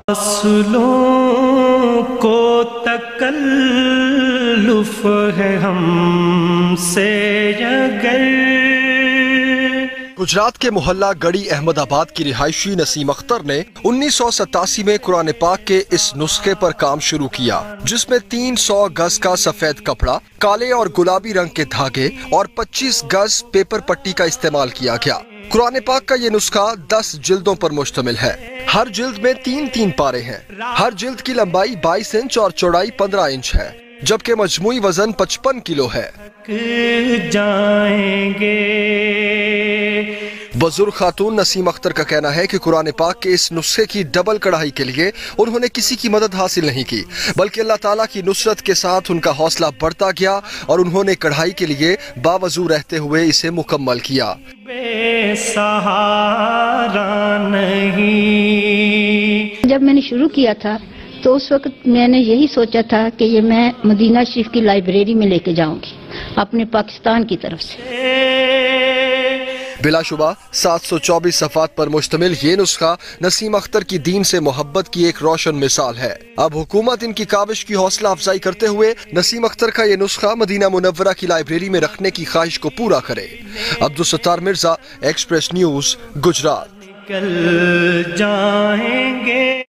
فاصلوں کو تکلف ہے ہم سے اگر۔ گجرات کے محلہ گڑی احمد آباد کی رہائشی نسیم اختر نے 1987 میں قرآن پاک کے اس نسخے پر کام شروع کیا، جس میں 300 گز کا سفید کپڑا، کالے اور گلابی رنگ کے دھاگے اور 25 گز پیپر پٹی کا استعمال کیا گیا۔ قرآن پاک کا یہ نسخہ 10 جلدوں پر مشتمل ہے۔ ہر جلد میں 3 پارے ہیں۔ ہر جلد کی لمبائی 22 انچ اور چوڑائی 15 انچ ہے، جبکہ مجموعی وزن 55 کلو ہے۔ جائیں گے بزرگ خاتون نسیم اختر کا کہنا ہے کہ قرآن پاک کے اس نسخے کی ڈبل کڑھائی کے لیے انہوں نے کسی کی مدد حاصل نہیں کی، بلکہ اللہ تعالیٰ کی نصرت کے ساتھ ان کا حوصلہ بڑھتا گیا اور انہوں نے کڑھائی کے لیے باوضو رہتے ہوئے اسے مکمل کیا۔ بے سہارا نہیں۔ جب میں نے شروع کیا تھا تو اس وقت میں نے یہی سوچا تھا کہ یہ میں مدینہ شریف کی لائبریری میں لے کے جاؤں گی اپنے پاکستان کی طرف سے۔ بلا شبہ 724 صفحات پر مشتمل یہ نسخہ نسیم اختر کی دین سے محبت کی ایک روشن مثال ہے۔ اب حکومت ان کی کاوش کی حوصلہ افزائی کرتے ہوئے نسیم اختر کا یہ نسخہ مدینہ منورہ کی لائبریری میں رکھنے کی خواہش کو پورا کرے۔ Abdul Sattar Mirza, express news, Gujarat. نکل جائیں گے۔